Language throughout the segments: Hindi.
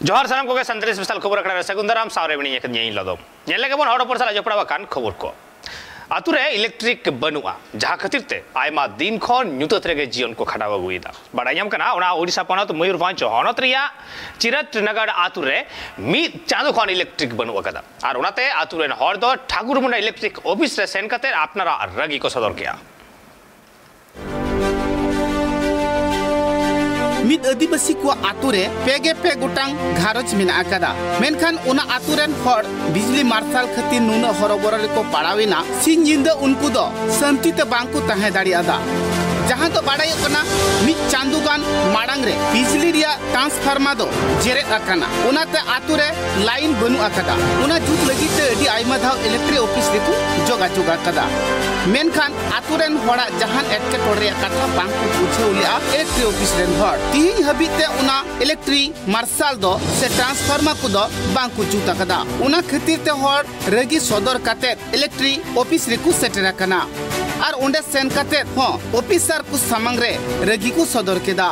जोहार सानाम को संतरी स्पेशल खबर अखड़ा सगुंदराम सावरे बनी एक ᱧᱮᱧ ᱞᱚᱫᱚ ᱧᱮᱞ ᱞᱮᱜᱮ ᱵᱚᱱ ᱦᱚᱲ ᱦᱚᱯᱚᱱ ᱥᱟᱞᱟᱜ ᱡᱚᱯᱲᱟᱣ ᱟᱠᱟᱱ ᱠᱷᱚᱵᱚᱨ ᱠᱚ ᱟᱛᱩ ᱨᱮ इलेक्ट्रिक ᱵᱟᱹᱱᱩᱜᱼᱟ ᱡᱟᱦᱟᱸ ᱠᱷᱟᱹᱛᱤᱨ ᱛᱮ ᱟᱭᱢᱟ ᱫᱤᱱ ᱠᱷᱚᱱ ᱧᱩᱛᱟᱹᱛ ᱨᱮᱜᱮ ᱡᱤᱭᱚᱱ ᱠᱚ ᱠᱷᱟᱸᱰᱟᱣ ᱟᱹᱜᱩᱭᱮᱫᱟ ᱵᱟᱰᱟᱭ ᱧᱟᱢ ᱠᱟᱱᱟ ᱚᱱᱟ ᱳᱰᱤᱥᱟ ᱯᱚᱱᱚᱛ ᱢᱚᱭᱩᱨᱵᱷᱚᱸᱡᱽ ᱦᱚᱱᱚᱛ ᱨᱮᱭᱟᱜ ᱪᱤᱨᱟᱹᱛ ᱱᱟᱜᱟᱲ ᱟᱛᱩ ᱨᱮ ᱢᱤᱫ ᱪᱟᱸᱫᱳ ᱠᱷᱚᱱ इलेक्ट्रिक ᱵᱟᱹᱱᱩᱜ ᱟᱠᱟᱫᱟ ᱟᱨ ᱚᱱᱟᱛᱮ ᱟᱛᱩ ᱨᱮᱱ ᱦᱚᱲ ᱫᱚ ᱴᱷᱟᱹᱠᱩᱨ ᱢᱩᱱᱰᱟ इलेक्ट्रिक ᱚᱯᱷᱤᱥ ᱨᱮ ᱥᱮᱱ ᱠᱟᱛᱮ ᱟᱯᱱᱟᱨᱟᱜ ᱨᱟᱹᱜᱤ ᱠᱚ ᱥᱚᱫᱚᱨ ᱠᱮᱜᱼᱟ मिद आदिवासी को आतुरे पेगे पे गुटांग घारज मेना अकादा मेनखान उना आतुरेन हर बिजली मार्शल खतिर नुना हरबरले को पड़ाविना सिन जिंदा उनको दो शांति ते बांकु तहे दाड़ी आदा जहां तो बाड़ाय कना मिद चांदुगान माडांग रे बिजली रिया ट्रांसफार्मर दो जेरे अकाना उनाते आतुरे लाइन बनु अकादा उना जुत लगिते अडी आइमा धाव इलेक्ट्रिक ऑफिस देखु जोगा जोगा कदा मेनखान आतुरेन हड़ा जहां एटके टोरे कथा बांकु बुझेउलिया इलेक्ट्रिक ऑफिस रेन हड़ तीन हबीते उना इलेक्ट्रिक मार्शल दो से ट्रांसफार्मर को दो बांकु जुता कदा उना खतिर ते हड़ रगी सदर काते इलेक्ट्रिक ऑफिस रेकु सेटर कना और उंडे सेन काते हो ऑफिसर को सामंग रे रगी को सदर केदा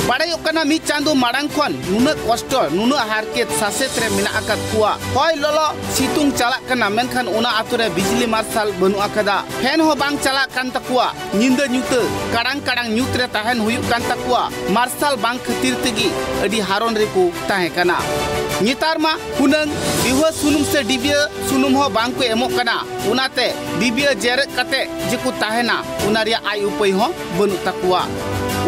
बाड़ाय कना मी चांदो माडांग खन नुना कष्ट नुना हारकेत सासेत रे मिना आकात कुआ होय ललो सितुंग चला कना मेनखान उना आतुरे बिजली मार्शल बनु आकादा फैन हो बांग चला कान तकुआ निंदा न्यूत काडांग काडांग न्यूत रे ताहेन हुयु कान तकुआ मार्शल बांग खतिर तेगी अडी हारोन रे को ताहे कना नितार मा हुनंग बिहुआ सुनुम से डिबिया सुनुम हो बांग को एमो कना उनाते डिबिया जेरे कते जेकु ताहेना उना रिया आय उपय हो बनु तकुआ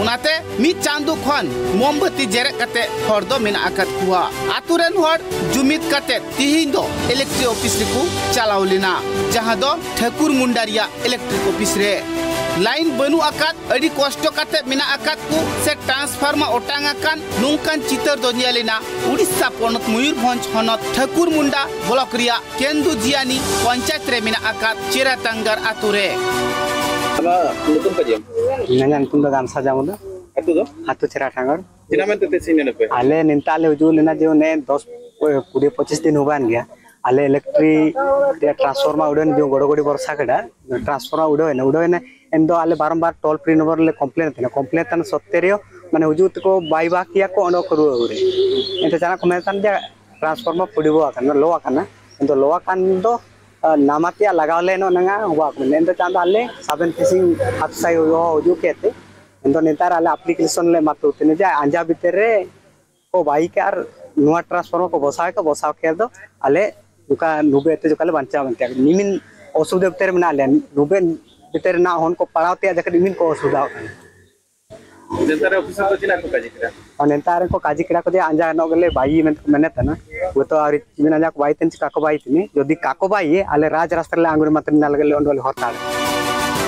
उनाते मी चांदो खन मोमबत्ती जेरे कते हर दो मेना आकत कुआ आतुरेन हर जुमित कते तिहिन दो इलेक्ट्रिक ऑफिस रिकु चलावलिना जहां दो ठाकुर मुंडा रिया इलेक्ट्रिक ऑफिस रे लाइन बनु आकात अडी कष्ट कते मेना आकात को से ट्रांसफार्मर ओटांग आकान नुंकान चितर दो न्यालिना उड़ीसा पोनत मयूरभंज हनत ठाकुर मुंडा ब्लॉक रिया केंदु जियानी पंचायत रे मेना आकात चिरातांगर आतुरे Nutum kajian. Nanya nutum dah gamsa jamu dah. Itu tu? Hatu cerah tanggar. Jina men tete sini nepe. Ale ninta ale ujul nina jo ne 10-25 दिन हुआ गया. Ale elektrik dia transformer udah nih jo godo-godo borsa kada. Transformer udah ne endo ale barambar toll free number le complain thina. Complain tan sotterio mane ujut ko baiba kiya ko ono kuru ure. Ento jana komentan dia transformer pudibo akan lo akan na. Ento lo akan do नामातिया लगावले नो नंगा हुआ नेंदो चांदो आले साबन फिशिंग हातसाई हो जो कहते नेंदो नेतार आले एप्लीकेशन ले मातु तने जा अंजा भितरे को बाइक आर नुआ ट्रांसफार्मर को बसाव के दो आले दुका नुबे ते जो काले बंचा बनते निमिन असुविधा भितरे में आले नुबे भितरे ना होन को पड़ावते जक निमिन को असुविधा नेतार ऑफिसर तो जिना को काजी करा और नेतार को काजी करा को दे अंजा नो गले बाई मेने तना वो तो आरि चिमिन अंजा को बाई तन काको बाई तनी जदी काको बाई आले राज रास्ता ले आंगुर मतन ना लगले ओंडोल हरताल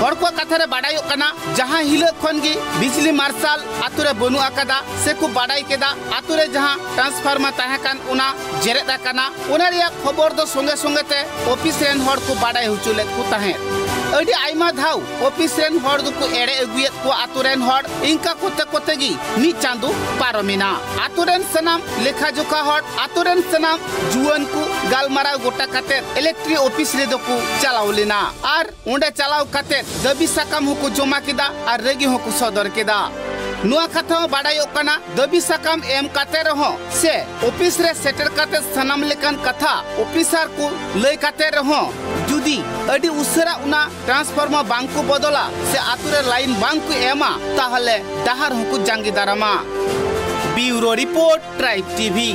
हर को कथा रे बाडाय कना जहां हिल खन गी बिजली मार्शल आतुरे बनु आकादा से को बाडाय केदा आतुरे जहां ट्रांसफार्मर ताहे कान उना जेरे दा कना उना रिया खबर दो संगे संगे ते ऑफिस रेन हर को बाडाय हुचुले को ताहे अडी आइमा धाव ऑफिस रेन हर दु को एड़े अगुयत को आतुरेन हर इनका कोते कोते गी नि चांदो पारमिना आतुरेन सनाम लेखा जोखा हर आतुरेन सनाम जुवन को गालमारा गोटा काते इलेक्ट्रिक ऑफिस रे दो को चलावलिना आर उंडे चलाव काते दबी साकाम होको जमा केदा और रेगी होको सदर केदा नुआ कथा बाडाय कना दबी साकाम एम काते रहो से ऑफिस रे सेटर काते सनाम लेकन कथा ऑफिसर को लय काते रहो जुदी अडी उसरा उना ट्रांसफार्मर बांक को बदला से आतुरे लाइन बांक को एमा ताहले दाहार होको जांगी Darma bureau report tribe TV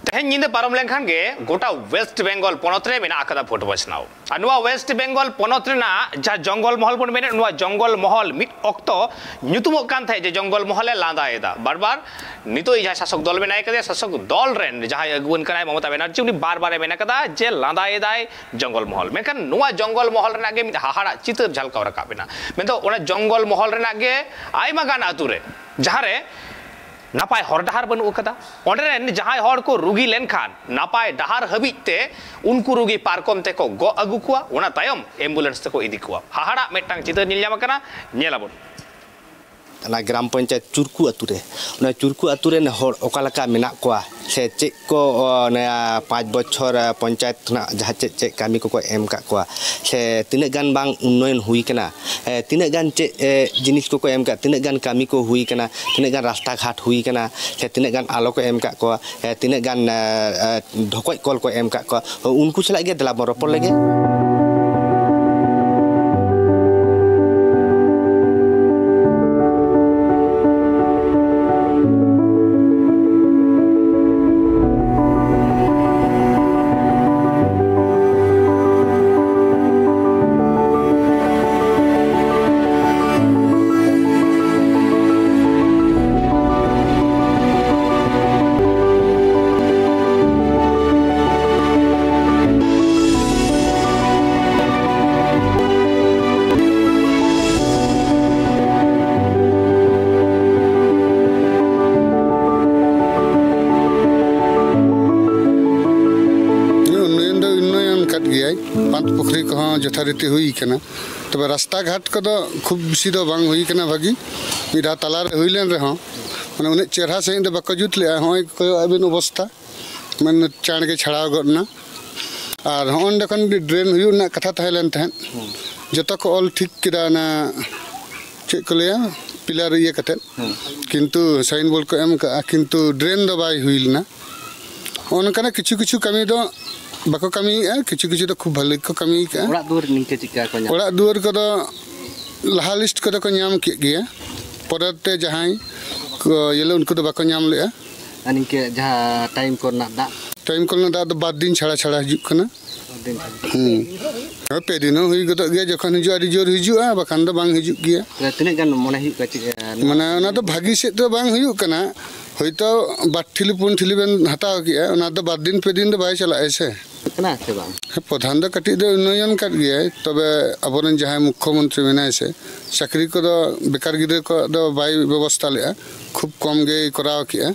तेहन निंदे पारम लेनखान गे गोटा वेस्ट बेंगल पोनत रे मेना आकादा फोटो बचनाव अनुवा वेस्ट बेंगल पोनत रेना जा जंगल महल बन मेने नुआ जंगल महल मिट ऑक्तो न्युतुमो कान थाय जे जंगल महले लांदा एदा बार नितो इजा शासक दल में नाय कदे शासक दल रेन जहां अगुवन कनाय ममता बनर्जी उनी बार मेना कदा जे लांदा एदाय जंगल महल मेनखान नुआ जंगल महल रेना गे मिट हाहाड़ा चितर झलकाव रकाबेना मेन तो ओना जंगल महल रेना गे आइमा गान आतुरे जहां रे नापाय हर डहार बनू कदा ओंडे जहां हर को रुगी लेनखान नापाय डहार हबीते उनको रुगी पारकम ते को गो अगु कुआ ओना तायम एम्बुलेंस ते को इदी कुआ हाहाड़ा मेटांग चितर नील जाम कना नेलाबोन ग्राम पंचायत चुरकू अतुरे चुरकू अतुरे हर ओकालका मेना कोआ से चेक को 5 बछर पंचायत जहाँ चे कमी को एम का से तीना गान बांग उन्नयन हुई कना तीना गान चे जिनिस को एम का तीना गान कमी को हुई कना तीना गान रास्ता घाट हुई कना से तीना गान आलो को एम का तीना गान ढोकoj कल को एम का उनको चला गया दला बरपर लगे पुखरी को यथारीति हुई कना तब रास्ता घाट को खूब बेसी बांग हुई कना भागी मिडा तला रे हुई लेन रहो माने उन्हें चेहरा सही दे बाको जुत ले होय को अबिन अवस्था मन चाण के छड़ाव गना और होन देखन ड्रेन हुई ना कथा थाइलेन तहन जतो को ऑल ठीक किदा ना चे को ले पिलर ये कते किंतु साइन बोल को एम का किंतु ड्रेन दो बाय हुईलना ओनकना किछु किछु कमी दो बाको कमी किछु किछु तो खूब भले को कमी का ओड़ा दुआर निके चिका को न्याम ओड़ा दुआर को लाहा लिस्ट को को न्याम के गया परते जहां येले उनको तो बाको न्याम ले निके जहां टाइम को ना दा तो बाद दिन छाड़ा छाड़ा हिजु कना पे दिन हुई गत गया जखन हिजु आदि जोर हिजुआ बखान दो बांग हिजु गया तिने गान मने हिजु का माने ना तो भागी से तो बांग हुई कना होइतो बाठिली पुनठिली बेन हटाव किया ना तो बाद दिन पे दिन तो बाय चला ऐसे कना से बांग प्रधान दो कटी दो उन्नयन कर गया तबे अबरन जहां मुख्यमंत्री मेना से चाकरी को दो बेकार गिदे को दो बाय व्यवस्था ले खूब कम गे कराव किया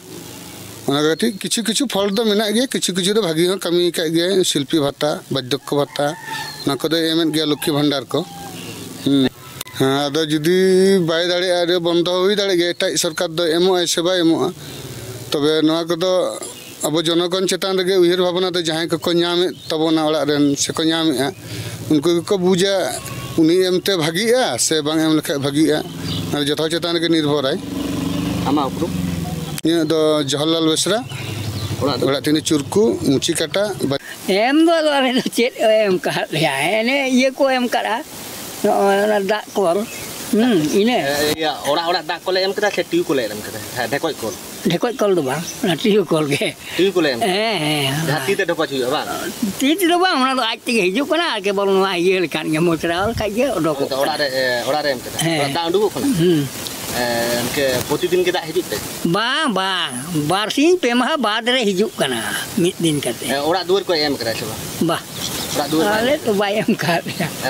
ओना किछु किछु फल दो मेना गया किछु किछु तो भागी कमी का गया शिल्पी भत्ता बार्धक्य भत्ता ना को दो एमन गया लक्ष्मी भंडार को हाँ अदो जुदी बाय दाड़े आरे बंद हुई दाड़े गया एटा सरकार दो एमो ऐसे बाय एमो तबे नवा को दो अब जनगण चेतान रे उहर भावना तो जहां को नामे तबना ओड़ा रेन से को नामे उनको को बुझा उनी एमते भागीआ से बांग एम लखा भागीआ और जथा चेतान के निर्भर है आमा उपरु ये दो जवाहरलाल बेसरा ओड़ा तिने चुरकू मुची काटा एम दो अबे तो चेत एम का है ने ये को एम करा ना दा कोल इने या ओड़ा दा कोले एम कदा से टीयू कोले एम कदा ढेकोय कोल दो बा ना टीयू कोल के टीयू कोले एम हाती ते ढोको छुयो बा ती दो बा हमरा तो आज तक हिजु कना के बोल नो ये लेकान के मोचराल का ये डोको ओड़ा रे एम कदा दा उडुको खना के प्रतिदिन के दा हिजु ते बा बारसिन पेमा बाद रे हिजु कना मिद दिन करते ओड़ा दुआर को एम करा छबा बा ओड़ा दुआर आले तो बाय एम का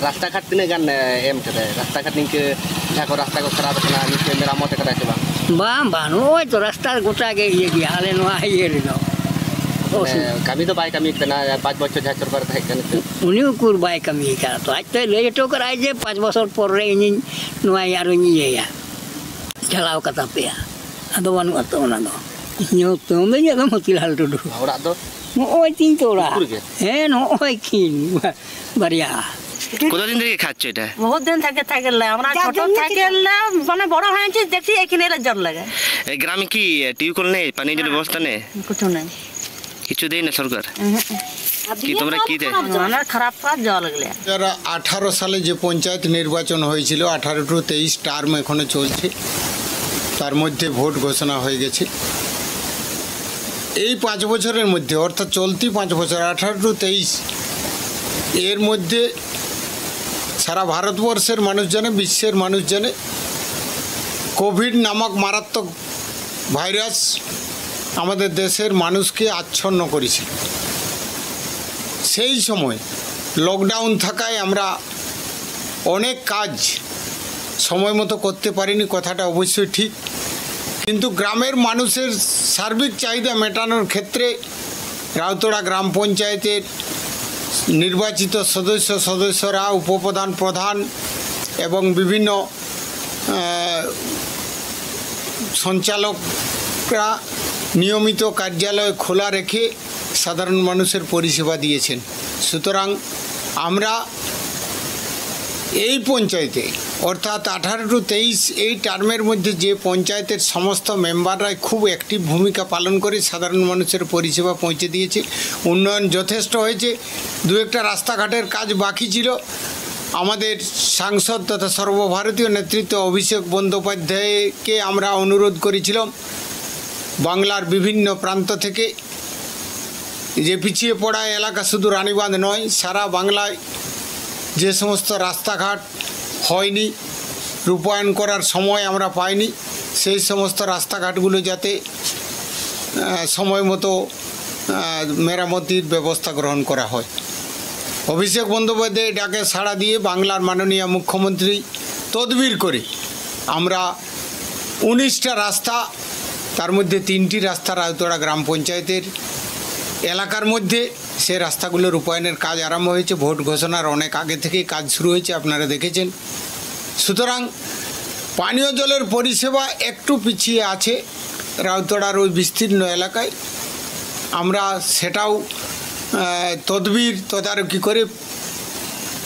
रास्ता घाट तिने गान एम कदा रास्ता घाट निके जहां को रास्ता को खराब कना निके मेरामत करा छबा बा नो तो रास्ता गोटा के ये गया हाले नो ये रे नो कमी तो बाय कमी कना 5 बछर जहां सरकार थाई कना उनी कुर बाय कमी का तो आज तो ले तो कर आज 5 बछर पर रे इन नो यार ये या चलाव कता पे अदो वन अतो ना दो न्यो तो में ये मोतीलाल टुडू ओड़ा दो ओय तीन तोड़ा हे नो ओय किन बढ़िया কত দিন থেকে খাচ্ছ এটা বহুত দিন থেকে থাকেলা আমরা ছোট থাকেলা মানে বড় হয়েছে দেখি এখানে জ্বর লাগে এই গ্রামে কি টিউবওয়েল নেই পানির জন্য ব্যবস্থা নেই কিছু নেই কিছু দেই না সরকার কি তোমরা কি দেয় মানে খারাপ জল গলে 2018 সালে যে পঞ্চায়েত নির্বাচন হয়েছিল 18 টু 23 টার্ম এখনো চলছে তার মধ্যে ভোট ঘোষণা হয়ে গেছে এই 5 বছরের মধ্যে অর্থাৎ চলতি 5 বছর 18 টু 23 এর মধ্যে সারা ভারতবর্ষের মানুষ জানে বিশ্বের মানুষ জানে কোভিড নামক মারাত্মক ভাইরাস আমাদের দেশের মানুষকে আচ্ছন্ন করেছিল সেই সময় লকডাউন থাকায় আমরা অনেক কাজ সময় মতো করতে পারিনি কথাটা অবশ্যই ঠিক কিন্তু গ্রামের মানুষের সার্বিক চাহিদা মেটানোর ক্ষেত্রে রাউতড়া গ্রাম পঞ্চায়েতের নির্বাচিত সদস্যরা উপপ্রধান প্রধান এবং বিভিন্ন সঞ্চালকরা নিয়মিত কার্যালয় খোলা রেখে সাধারণ মানুষের পরিষেবা দিয়েছেন। সুতরাং আমরা এই পঞ্চায়েতে অর্থাৎ 18 টু 23 এই টার্মের মধ্যে যে পঞ্চায়েতের সমস্ত মেম্বাররাই খুব অ্যাক্টিভ ভূমিকা পালন করে সাধারণ মানুষের পরিষেবা পৌঁছে দিয়েছে। উন্নয়ন যথেষ্ট হয়েছে। দু একটা রাস্তাঘাটের কাজ বাকি ছিল। আমাদের সাংসদ তথা সর্বভারতীয় নেতৃত্ব অভিষেক বন্দ্যোপাধ্যায়কে আমরা অনুরোধ করেছিলাম বাংলার বিভিন্ন প্রান্ত থেকে যে পিছিয়ে পড়া এলাকা শুধু রানীবাঁধ নয়, সারা বাংলায় যে সমস্ত রাস্তাঘাট হয়নি, রূপায়ণ করার সময় আমরা পাইনি, সেই সমস্ত রাস্তাঘাটগুলো যাতে সময় মতো মেরামতির ব্যবস্থা গ্রহণ করা হয়। অভিষেক বন্দ্যোপাধ্যায় ডাকে সাড়া দিয়ে বাংলার মাননীয় মুখ্যমন্ত্রী তদবির করে আমরা 19টা রাস্তা, তার মধ্যে 3টি রাস্তা রাউতড়া গ্রাম পঞ্চায়েতের এলাকার মধ্যে সে রাস্তাগুলো রূপায়ণের কাজ আরম্ভ হয়েছে। ভোট ঘোষণার অনেক আগে থেকেই কাজ শুরু হয়েছে, আপনারা দেখেছেন। সুতরাং পানীয় জলের পরিষেবা একটু পিছিয়ে আছে রাউতড়ার ওই বিস্তীর্ণ এলাকায়। আমরা সেটাও তদারকি করে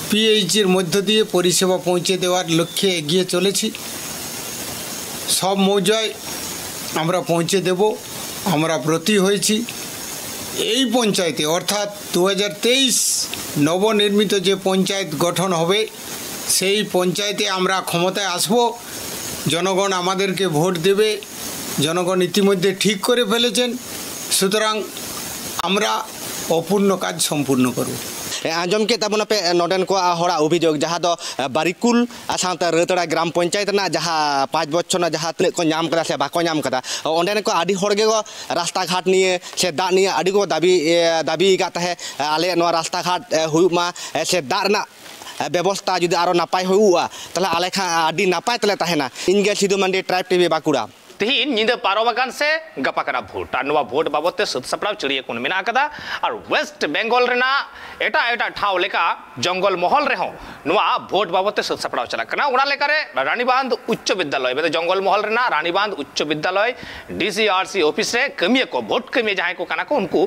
পিএইচের মধ্য দিয়ে পরিষেবা পৌঁছে দেওয়ার লক্ষ্যে এগিয়ে চলেছি। সব মৌজায় আমরা পৌঁছে দেব, আমরা ব্রতী হয়েছি। এই পঞ্চায়েতে অর্থাৎ 2023 নবনির্মিত যে পঞ্চায়েত গঠন হবে, সেই পঞ্চায়েতে আমরা ক্ষমতায় আসব, জনগণ আমাদেরকে ভোট দেবে, জনগণ ইতিমধ্যে ঠিক করে ফেলেছেন। সুতরাং আমরা অপূর্ণ কাজ সম্পূর্ণ করব। आजम के तबन पे नोडेन को हड़ा अभियोग जहाँ दो बारिकुल साथ रेतड़ा ग्राम पंचायत ना जहाँ 5 बच्चों ना जहाँ तक को नाम करा से बाको नाम करा ओंडेन को आदि होड़गे को रास्ता घाट निये से दा निये आदि को दाबी काता है आले नो रास्ता घाट हुआ से दारना व्यवस्था जुदी आरो नापाय हुआ तला आले खा आदि नापाय तले ताहेना इनगे सिधु मंडी ट्राइब टीवी बाकुड़ा तीन निंदा पारोबागान से गपाकना भोट और नवा भोट बाबते सुद सपड़ाव चिड़िया कोन मेना कदा और वेस्ट बेंगल रेना एटा एटा ठाव लेका जंगल महल रेहो नवा भोट बाबते सुद सपड़ाव चला कना उना लेकारे रानीबांध उच्च विद्यालय बेदे जंगल महल रेना रानीबांध उच्च विद्यालय डीसीआरसी ऑफिस रे कमिया को भोट कमिया जहां को कना को उनको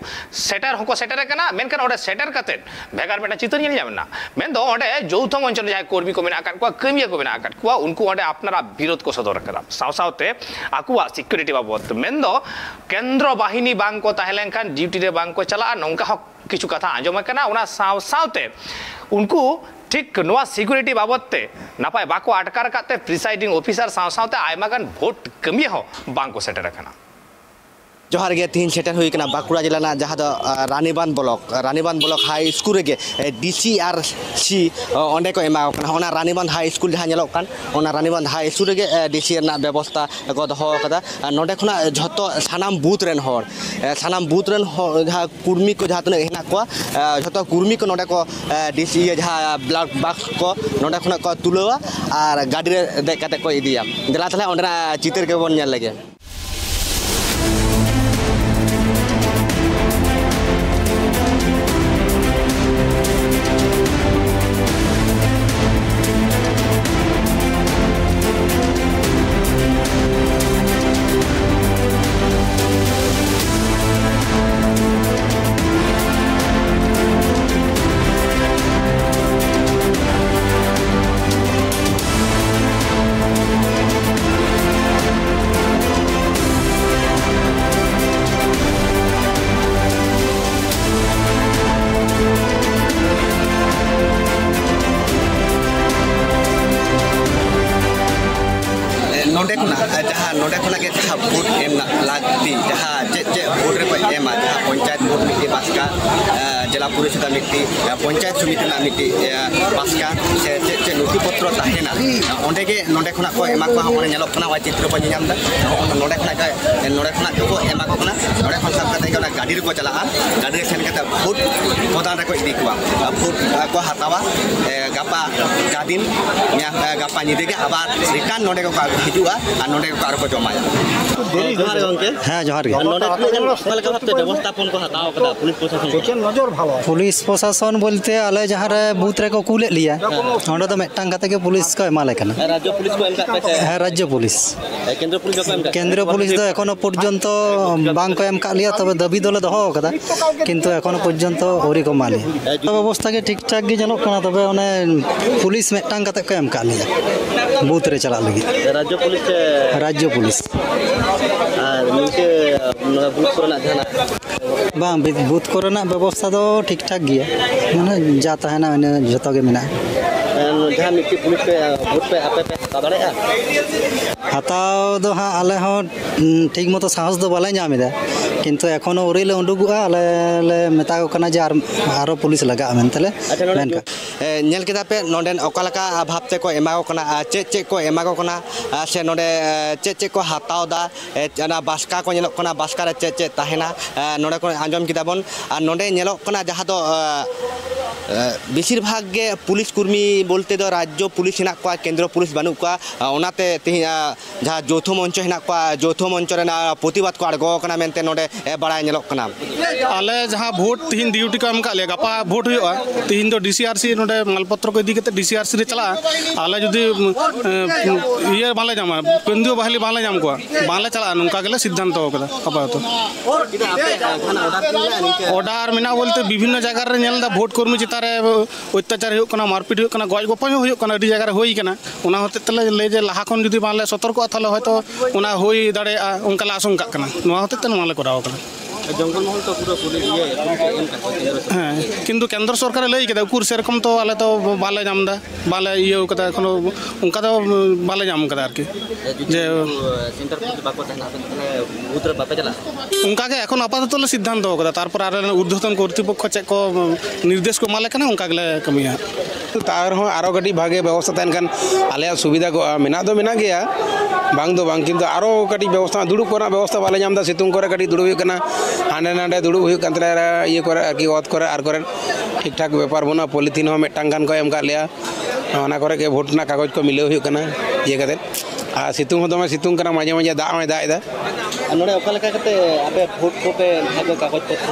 सेटर होको सेटर कना मेनकन ओडे सेटर कते भेगार बेटा चित्र नहीं जामना मेन दो ओडे जौथ मंचन जहां कोर्मी को मेना को कमिया को मेना को उनको ओडे अपनारा विरोध को सदर करा सावसावते आकुआ सिक्योरिटी बाबत मेन्दो केंद्र बाहिनी बांग को ताहेलेंखान ड्यूटी रे बांग को चला नौका हक किछु कथा आंजम कना उना सावसावते उनको ठीक नवा सिक्योरिटी बाबते नापाय बाको अटकार काते प्रिसाइडिंग ऑफिसर सावसावते आयमागान भोट कमी हो बांग को सेटर कना जोहार गे तीन सेटर हुई कना बाकुड़ा जिला ना जहाँ रानीबांध ब्लॉक हाई स्कूल रे डीसीआरसी ओंडे को एमा कना ओना रानीबांध हाई स्कूल जहाँ नेलो कान ओना रानीबांध हाई स्कूल रे डीसी ना व्यवस्था को दहो कदा नोडे खना झतो सानाम बूथ रेन होर जहाँ कुर्मी को जहाँ तने हेना को झतो कुर्मी को नोडे को डीसी जहाँ ब्लॉक बॉक्स को नोडे खना को तुलवा और गाड़ी रे दे कते को इदिया जला तले ओंडा चित्र के बोन नेल लगे जहाँ भोट एम लगती जहाँ चे भोट रे एमा जहाँ पंचायत भोट मिट्टी बास्का जिला परिषद मिट्टी पंचायत समिति मिट्टी बास्का से चे नथिपत्र ताहेना ओंडे के नोडे खना को एमा को हमने नेलो खना वा चित्र को नियामदा नोडे खना को एमा को खना नोडे खन सब कते के गाड़ी रे को चला गाड़ी रे सेन कते भोट प्रदान रे को इदी कुआ भोट को हतावा गापा गादिन गापा निदे के आबार रिटर्न नोडे को हिजुआ आ नोडे को आरो को जमाया हाँ जोहार व्यवस्थापन को हताव कदा पुलिस प्रशासन नजर भालो पुलिस प्रशासन बोलते आले जहाँ रे बूथ रे को कूले लिया ओंडे तो मेटटांग काते के पुलिस को एमाले कना राज्य पुलिस को एम का पे हाँ राज्य पुलिस केंद्र पुलिस को एम का केंद्रीय पुलिस तो एखोनो पर्यंत बांग को एम का लिया तबे दाबी दोले दोहो कदा किंतु एखोनो पर्यंत ओरी को माली व्यवस्था के ठीक ठाक गे जनोक कना तबे ओने पुलिस मेटटांग काते को एम का लिया बूथ रे चला लगी राज्य पुलिस আর নিচে বুথ করনা জানা बांग बूथ कोरेना व्यवस्था तो ठीक ठाक गया माने जाता है ना जतो के मेना जहां मिट्टी पुलिस पे वोट पे आपे पे दाड़े हाताव दो हाँ आले हो ठीक मतो साहस दो बाले नामेदा किंतु एखोनो ओरिले उंडुगुआ आले ले मेता को कना जे आरो पुलिस लगा मेनतले मेनका नेल केदा पे नोडेन ओकालका भाबते को एमागो कना चे को एमागो कना से नोडे चे को हाताव दा ना बास्का को नेलो कना बास्का रे चे ताहेना नोडे को आंजम किताबन और नोडे नेलो कना जहां दो बेसिर भाग गे पुलिस कर्मी बोलते दो राज्य पुलिस हिना को केंद्र पुलिस बानु को ओनाते तिहि जहां जौथो मंच हिना को जौथो मंच रे ना प्रतिबाद को आड़गो कना मेनते नोडे बड़ाय नेलो कना आले जहां वोट तिहिन ड्यूटी को एम का ले गपा वोट हुआ तिहिन दो डीसीआरसी नोडे मालपत्र को इदी केते डीसीआरसी रे चला आले जुदी ये बाले जामा केंद्रीय बहाली बाले जाम को बाले चला नुका गेले सिद्धांत हो कदा अपा तो ऑर्डर मिना बोलते विभिन्न जगह रे नेल दा वोट कर्मी चिता रे अत्याचार हुयो कना मारपीट हुयो कना गज गोपा हुयो कना अडी जगह रे होई कना ओना होते तले ले जे लाहा खन जुदी बाले सतर्क थाले होयतो ओना होई दाड़े उनका ला आशंका कना नोआ होते तन माले कराव कना जंगल महल तो पूरा पुलिस ये एम का हाँ किंतु केंद्र सरकार लई केदा उकुर सेरकम तो आले तो बाले जामदा बाले ये कदा एखोनो उनका तो बाले जाम कदा आरकी जे सेंटर पुलिस बाको तहना उतर बापे चला उनका के एखोन आपातत सिद्धांत हो कदा तारपर आरे ऊर्ध्वतन कर्तृपक्ष चेक को निर्देश को माले कना उनका गले कमिया तार हो आरो गटी भागे व्यवस्था तहन खान आले सुविधा को मेना दो मेना गया बांग दो बांग किंतु आरो गटी व्यवस्था दुड़ुब कोना व्यवस्था बाले जामदा सितुंग करे गटी दुड़ुब कना हांडे नांडे दुड़ुब हुई कंतले ये करे आरकी ओत करे आर करे ठीक ठाक व्यापार बना पॉलिथिन हो मेटांग गान को एम का लिया ओना करे के वोट ना कागज को मिले हुई कना ये कते आ सितुंग हो दमे सितुंग कना माजे माजे दा में दाएदा नोडे ओकालका कते आपे वोट को पे भागो कागज पत्र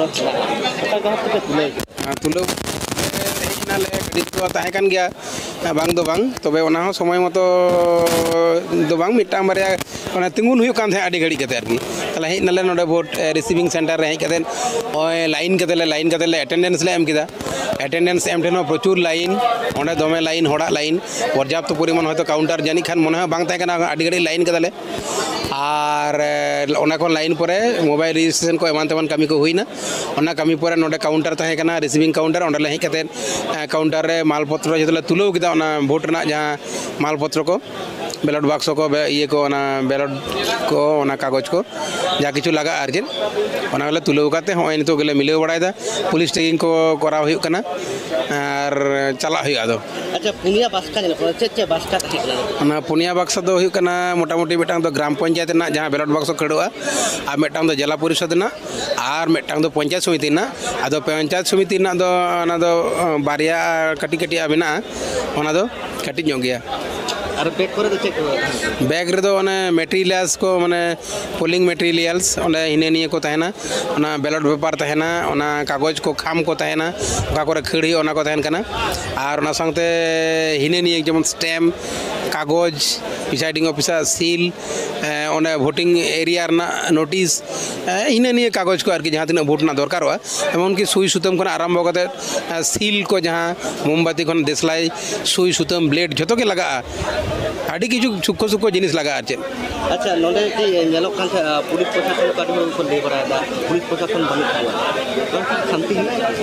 ओका गहत पे तुलो नाले गडी को ताहे कान गया बांग दो बांग तबे ओना हो समय मतो दो बांग मिटांग बारिया ओना तिंगुन हुई कान थे आडी घड़ी कते आरकी तले हे नाले नोडे वोट रिसीविंग सेंटर रे हे कते ओय लाइन कते ले अटेंडेंस ले एम किदा अटेंडेंस एम ठेनो प्रचुर लाइन ओंडे दोमे लाइन होड़ा लाइन पर्याप्त परिमाण होतो काउंटर जानी खान मने बांग ताहे काना आडी घड़ी लाइन कदाले आर ओना को लाइन परे मोबाइल रजिस्ट्रेशन को एमान तेमान कमी को हुईना ओना कमी परे नोडे काउंटर ताहे काना रिसीविंग काउंटर ओंडे ले हे कते काउंटर रे मालपत्र जतले तुलो किदा ओना वोट ना जहां मालपत्र को बैलेट बॉक्स को ये को ओना बैलेट को ओना कागज को जा किछु लगा अर्जेन ओना गले तुलो काते होय नितो गले मिले बड़ायदा पुलिस टेकिंग को करा हुई कना आर चला हुई आदो अच्छा पुनिया बास्का ने चे बास्का ठीक ओना पुनिया बक्सा दो हुई कना मोटा मोटी बेटांग तो ग्राम पंचायत ना जहां बैलेट बॉक्स खड़ोआ आ मेटांग दो जिला परिषद ना आर मेटांग दो पंचायत समिति ना आदो पंचायत समिति ना दो ओना दो बारिया कटी कटी आबेना ओना दो कटी ᱧᱚᱜ गया और बैग करे तो चेक बैग रे दो ओने मटेरियल्स को माने पोलिंग मटेरियल्स ओने हिने निये को तहना ओना बैलेट पेपर तहना ओना कागज को खाम को तहना ओका करे खड़ी ओना को तहन कना और ओना संगते हिने निये जेमन स्टैम्प कागज प्रिसाइडिंग ऑफिसर सील ओने वोटिंग एरिया ना नोटिस हिने निये कागज को आरकी जहां तिना वोट ना दरकार हुआ एमन की सुई सुतम कोन आरंभ कते सील को जहां मोमबत्ती कोन देसलाई सुई सुतम ब्लेड जतो के लगा आड़ी की सुखो सुखो जिनिस लगा आचे अच्छा नोडे की नेलो कान पुलिस प्रशासन का को ले बड़ा पुलिस प्रशासन बनु शांति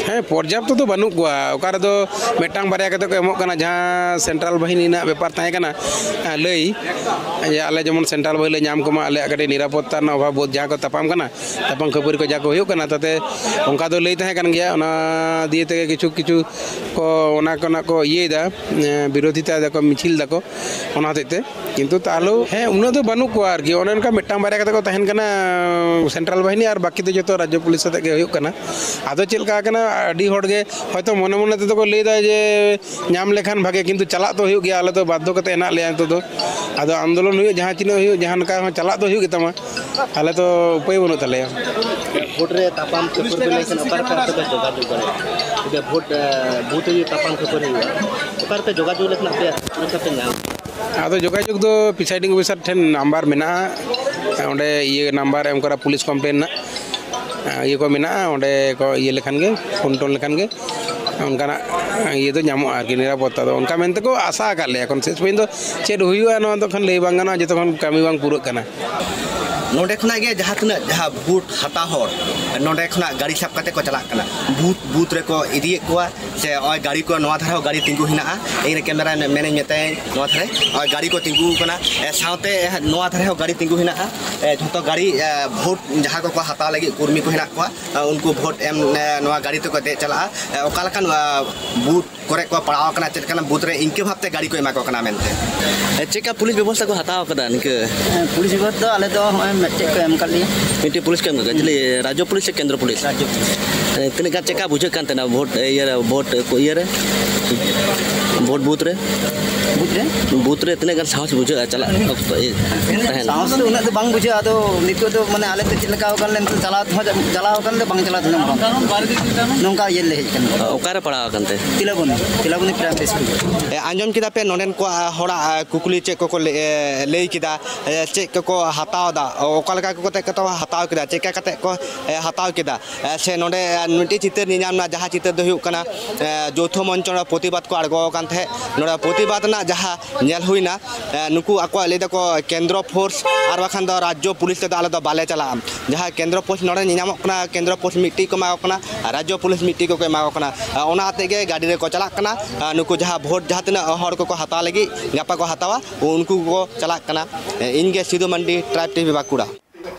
है पर्याप्त तो बनु को ओकार दो मेटांग बारिया कते को एमो कना जहां सेंट्रल बाहिनी ना व्यापार ताहे कना लई आले जेमन सेंट्रल बाहिनी नाम को आले कटे निरापत्ता ना अभाव बहुत जहां को तपाम कना तपाम खबर को जाको हुयो कना तते उनका दो लई ताहे कन गया ओना दिए ते किछु किछु को ओना को ये दा विरोधिता दा को मिছিল दा को ओना होते किंतु तालो है उन दो बनु कोआ आरकी ओने उनका मिट्टांग बारे कते को तहन कना सेंट्रल बाहिनी और बाकी तो जो राज्य पुलिस सते के हुयुक कना आदो चेलका कना अडी होड़ गे हयतो मने मने ते को लेदा जे नाम लेखान भागे किंतु चला तो हुयुक गया आले तो बाध्य कते एना ले तो दो आदो आंदोलन हुयुक जहां चिनो हुयुक जहां का चला तो हुयुक गेतमा आले तो उपाय बनो तले भोट रे तापाम खबर पे लेकिन ओकर पे तो जोगाजोग करे भोट बूथ ये तापाम खबर है ओकर पे जोगाजोग लेकिन आपे पे नाम आदो जोगाजोग दो प्रिसाइडिंग ऑफिसर ठेन नंबर मेना ओंडे ये नंबर एम करा पुलिस कंप्लेन ना ये को मेना ओंडे को ये लेखन गे फोन टोन लेखन गे उनका ये तो नामो आरकी निरापत्ता तो उनका मेनते को आशा कर ले এখন শেষ পর্যন্ত চেড হইয়া না তখন লই বাঙ্গানা যে তখন কামি বাং পুরো কানা नोडे खुना गे जहाँ तना जहाँ भोट हता हर नोडे खुना गाड़ी साब काते को चला कना बूथ रे को इदिए कोआ से ओय गाड़ी को नवा धारा गाड़ी तिंगु हिना ए कैमरा मेने मेते नवा धारे ओय गाड़ी को तिंगु कना साउते नवा धारे गाड़ी तिंगु हिना जतो गाड़ी भोट जहाँ को हता लगी कर्मी को हिना को उनको भोट एम नवा गाड़ी तो को दे चला ओकालकन बूथ करे को पड़ाव कना चेक कना बूथ रे इनके भाबते गाड़ी को एमा को कना मेनते चेका पुलिस व्यवस्था को हताव कदा इनके पुलिस व्यवस्था आले तो चेक को एम कर लिया मिट्टी पुलिस के जली राज्य पुलिस से केंद्र पुलिस राज्य पुलिस तीन चेका बुझे कान तना भोट ये भोट को ये रे भोट बूथ रे तीन गान साहस बुझे चला साहस तो उना तो बांग बुझे आदो नितो तो माने आले तो चिलका ओकन लेन तो चला ओकन ले बांग चला नोंका ये ले कन ओकारे पड़ा कनते तिलाबुनी प्राइमरी स्कूल आंजम किदा पे नोनेन को होड़ा कुकुली चेक को ले किदा चेक को हताव दा ओकालका को ते कतो हताव किदा चेक कते को हताव किदा से नोडे मिट्टी चित्र निनाम ना जहां चित्र दो हुकना जोथो मंचन प्रतिबाद को अड़गो कान थे नोडा प्रतिबाद ना जहां नेल हुइना नुकु आको लेदा को केंद्र फोर्स और बखान दो राज्य पुलिस ते आले दो बाले चला जहां केंद्र फोर्स नोडे निनाम कना केंद्र फोर्स मिट्टी को मा कना राज्य पुलिस मिट्टी को मा कना ओना तेगे गाड़ी रे को चला कना नुकु जहां भोट जहां तना हर को हता लगी गापा को हतावा उनको को चला कना इनगे सिधु मंडी tribe TV Bankura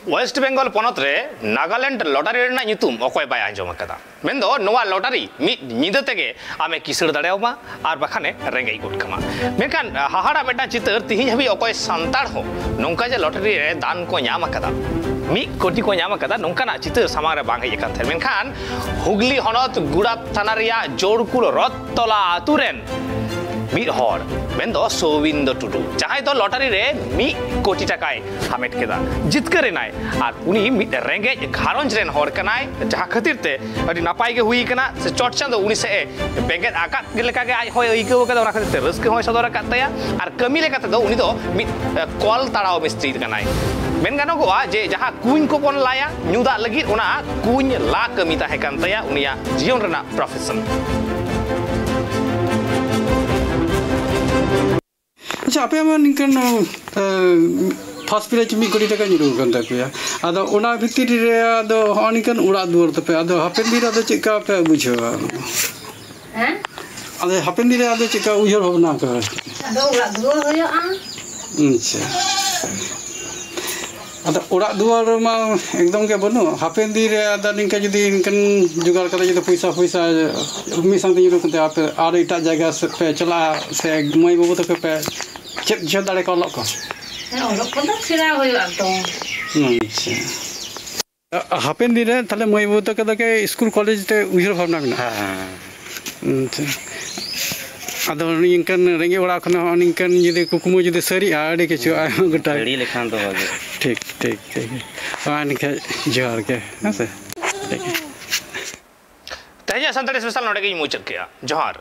west Bengal पनत रे नागालैंड लॉटरी रेना नितुम अकोय बाय आंजम कदा मेंदो नोवा लॉटरी मिद निद तेगे आमे किसड़ दाड़ेमा आर बखाने रेंगई गुट कमा मेखान हाहाड़ा मेटा चितर तिहि हबी अकोय सांताड़ हो नोंका जे लॉटरी रे दान को न्याम कदा मी कोटी को न्याम कदा नोंकाना चितर सामारे बांग हेज कान थे मेखान हुगली हनत गुड़ा थाना रिया जोड़कुल रतला आतुरेन मिद हर मेंदो सोविंदो टुडू जहां दो लॉटरी रे 1 कोटी टाकाय हामेट केदा जितकर नाय आर उनी मिद रेंगे घारंज रेन हर कनाय जहां खातिर ते अडी नापाय के हुई कना से चोटचंद उनी से बेंगेट आकात के लेका के आय होय इको कदा ओना खातिर ते रस्के होय सदर कातया आर कमी लेका ते दो उनी दो मिद कॉल ताड़ाव मिस्त्री कनाय मेन गानो गोवा जे जहां कुइन को बन लाया न्यूदा लगी ओना कुइन ला कमी ताहे कान तया उनिया जीवन रना प्रोफेशन अच्छा आपे निकन फर्स्ट प्राइज 1 कोटी टाका जुड़ू कन तपेया आदो ओना भितिर रे आदो हनिकन उड़ा दुवर तपे आदो हापेन दिरा दो चिका पे बुझवा हैं आदो हापेन दिरा आदो चिका उजर होना का आदो उड़ा दुवर होया अच्छा आदो उड़ा दुवर मा एकदम के बनो हापेन दिरे आदो निका जदी इनकन जुगाड़ करे जदी पैसा मी संग जुड़ू कते आपे आर इटा जगह से पे चला से मई बाबू तक पे चेक दाड़े को लक ओलो को सेरा होया तो अच्छा हापेन दिन रे ताले मई बाबू तक के स्कूल कॉलेज ते उजर भावना में अच्छा आदो इनकन रेंगे ओड़ा खन इनकन जदी कुकुमु जदी सरी आड़ी के छु गोटा रेडी लेखान तो ठीक आन के जोर के हसे तेजा संतरे स्पेशल नोडे के मुचक किया जोहार।